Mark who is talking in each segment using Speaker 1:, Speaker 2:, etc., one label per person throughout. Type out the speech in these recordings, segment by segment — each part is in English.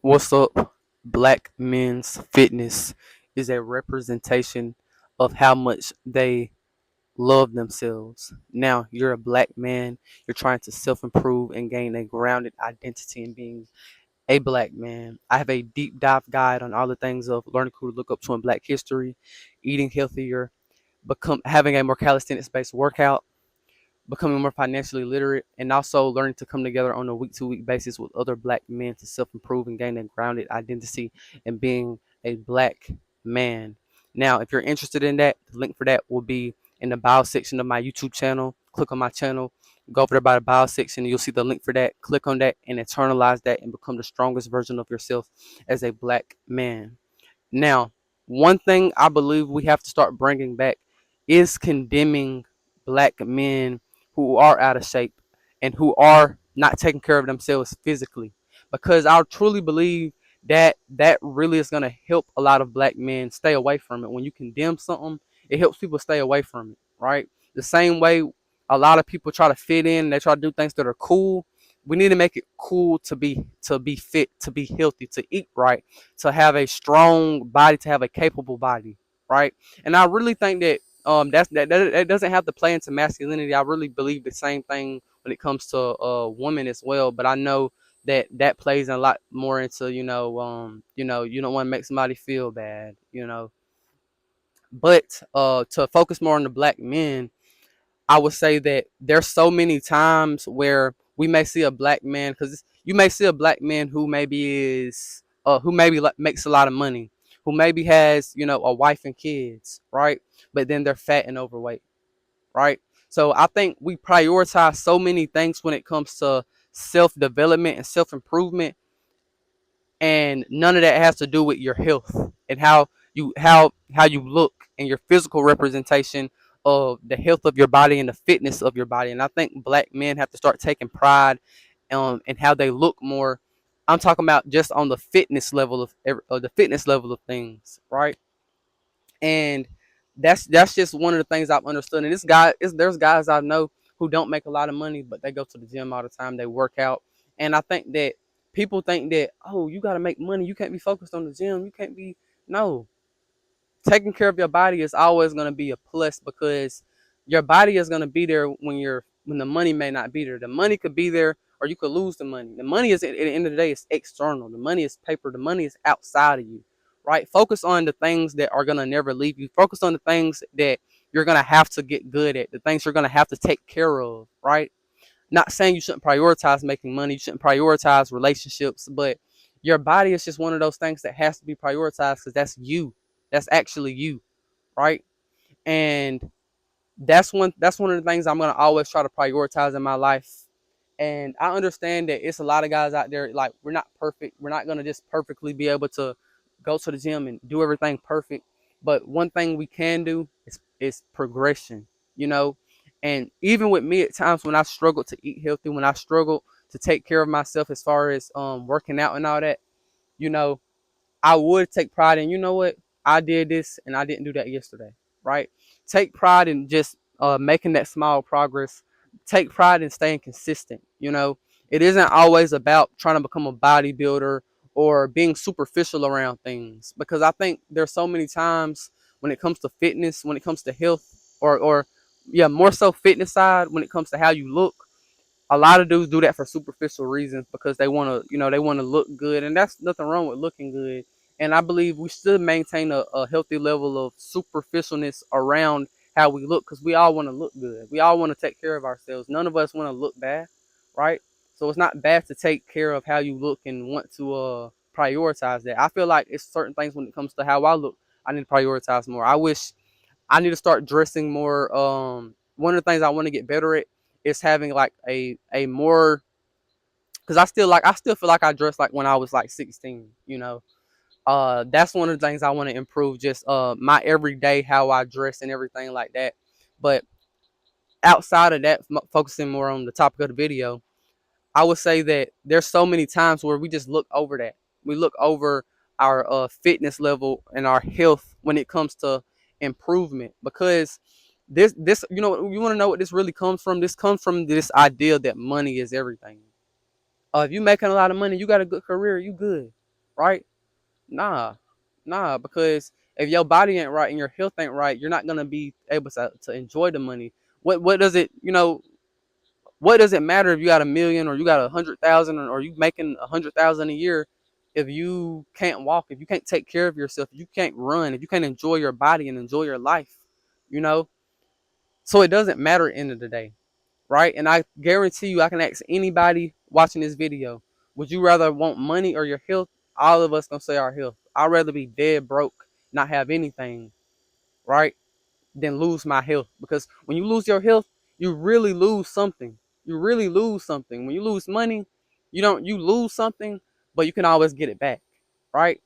Speaker 1: What's up? Black men's fitness is a representation of how much they love themselves. Now, you're a black man, you're trying to self improve and gain a grounded identity in being a black man. I have a deep dive guide on all the things of learning who to look up to in black history, eating healthier, become having a more calisthenics based workout, becoming more financially literate, and also learning to come together on a week to week basis with other black men to self improve and gain a grounded identity and being a black man. Now, if you're interested in that, the link for that will be in the bio section of my YouTube channel. Click on my channel, go over there by the bio section, and you'll see the link for that. Click on that and internalize that and become the strongest version of yourself as a black man. Now, one thing I believe we have to start bringing back is condemning black men who are out of shape and who are not taking care of themselves physically. Because I truly believe that that really is going to help a lot of black men stay away from it. When you condemn something, it helps people stay away from it, right? The same way a lot of people try to fit in, they try to do things that are cool. We need to make it cool to be fit, to be healthy, to eat right, to have a strong body, to have a capable body, right? And I really think that that doesn't have to play into masculinity. I really believe the same thing when it comes to women as well. But I know that that plays a lot more into you don't want to make somebody feel bad, But to focus more on the black men, I would say that there's so many times where we may see a black man, because you may see a black man who maybe is who maybe makes a lot of money, who maybe has a wife and kids, right? But then they're fat and overweight, right? So I think we prioritize so many things when it comes to self development and self improvement, and none of that has to do with your health and how you look and your physical representation of the health of your body and the fitness of your body. And I think black men have to start taking pride in how they look more. I'm talking about just on the fitness level of the fitness level of things, right? And that's just one of the things I've understood. And there's guys I know who don't make a lot of money, but they go to the gym all the time. They work out, and I think that people think that, oh, you got to make money. You can't be focused on the gym. You can't be no. Taking care of your body is always going to be a plus, because your body is going to be there when the money may not be there. The money could be there, or you could lose the money. The money is, at the end of the day, is external. The money is paper. The money is outside of you, right? Focus on the things that are going to never leave you. Focus on the things that you're going to have to get good at, the things you're going to have to take care of, right? Not saying you shouldn't prioritize making money, you shouldn't prioritize relationships, but your body is just one of those things that has to be prioritized, because that's you. That's actually you, right? And that's one of the things I'm gonna always try to prioritize in my life. And I understand that it's a lot of guys out there, like, we're not perfect. We're not gonna just perfectly be able to go to the gym and do everything perfect. But one thing we can do is progression, you know. And even with me, at times when I struggle to eat healthy, when I struggle to take care of myself as far as working out and all that, you know, I would take pride in, what, I did this and I didn't do that yesterday, right? Take pride in just making that small progress. Take pride in staying consistent. It isn't always about trying to become a bodybuilder or being superficial around things, because I think there's so many times when it comes to fitness, when it comes to health, or yeah, more so fitness side, when it comes to how you look, a lot of dudes do that for superficial reasons, because they want to, they want to look good, and that's nothing wrong with looking good. And I believe we should maintain a healthy level of superficialness around how we look, because we all want to look good. We all want to take care of ourselves. None of us want to look bad, right? So it's not bad to take care of how you look and want to prioritize that. I feel like it's certain things when it comes to how I look, I need to prioritize more. I wish I need to start dressing more. One of the things I want to get better at is having like a more, because I still feel like I dressed like when I was like 16. That's one of the things I want to improve. Just my everyday how I dress and everything like that. But outside of that, focusing more on the topic of the video, I would say that there's so many times where we just look over that. We look over our fitness level and our health when it comes to improvement, because this you want to know what this really comes from. This comes from this idea that money is everything. If you making a lot of money, you got a good career, you good. right? Nah, nah, because if your body ain't right and your health ain't right, you're not gonna be able to enjoy the money. What does it, what does it matter if you got 1 million or you got 100,000 or you making 100,000 a year if you can't walk, if you can't take care of yourself, if you can't run, if you can't enjoy your body and enjoy your life, you know? So it doesn't matter at the end of the day, right? And I guarantee you, I can ask anybody watching this video, would you rather want money or your health? All of us gonna say our health. I'd rather be dead broke, not have anything, right? Than lose my health. Because when you lose your health, you really lose something. You really lose something. When you lose money, you lose something, but you can always get it back, right?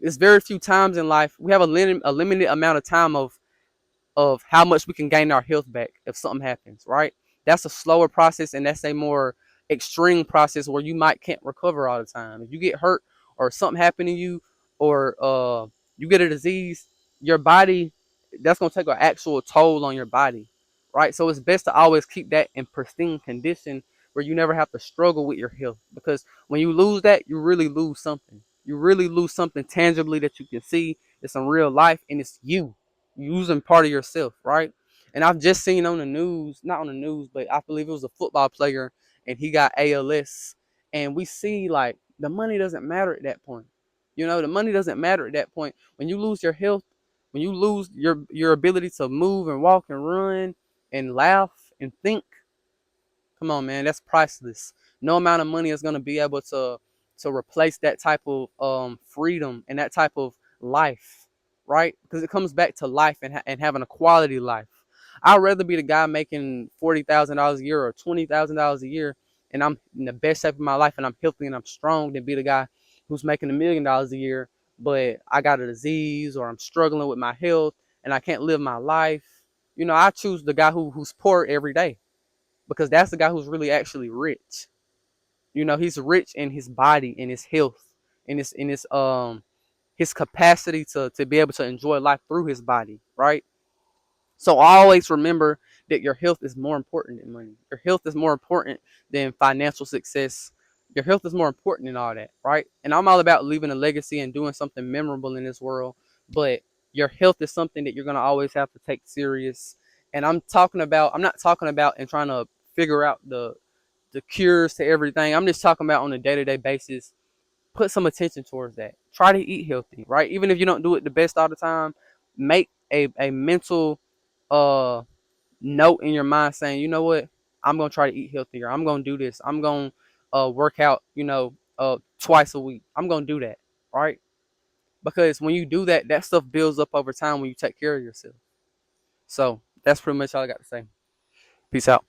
Speaker 1: It's very few times in life we have a limited amount of time of how much we can gain our health back if something happens, right? That's a slower process and that's a more extreme process where you might can't recover all the time. If you get hurt or something happen to you or you get a disease, your body, that's gonna take an actual toll on your body, right? So it's best to always keep that in pristine condition where you never have to struggle with your health because when you lose that, you really lose something. You really lose something tangibly that you can see. It's in real life and it's you losing part of yourself, right? And I've just seen on the news, not on the news, but I believe it was a football player and he got ALS. And we see like the money doesn't matter at that point. The money doesn't matter at that point. When you lose your health, when you lose your ability to move and walk and run and laugh and think, come on, man, that's priceless. No amount of money is gonna be able to replace that type of freedom and that type of life, right? Because it comes back to life and having a quality life. I'd rather be the guy making $40,000 a year or $20,000 a year, and I'm in the best shape of my life and I'm healthy and I'm strong, than be the guy who's making $1 million a year, but I got a disease or I'm struggling with my health and I can't live my life. I choose the guy who's poor every day because that's the guy who's really actually rich. He's rich in his body, in his health, in his capacity to be able to enjoy life through his body, right? So always remember that your health is more important than money. Your health is more important than financial success. Your health is more important than all that, right? And I'm all about leaving a legacy and doing something memorable in this world, but your health is something that you're gonna always have to take serious. And I'm not talking about and trying to figure out the cures to everything. I'm just talking about on a day-to-day basis. Put some attention towards that. Try to eat healthy, right? Even if you don't do it the best all the time, make a mental uh note in your mind saying, you know what, I'm gonna try to eat healthier. I'm gonna do this. I'm gonna work out, twice a week. I'm gonna do that, right? Because when you do that, that stuff builds up over time when you take care of yourself. So that's pretty much all I got to say. Peace out.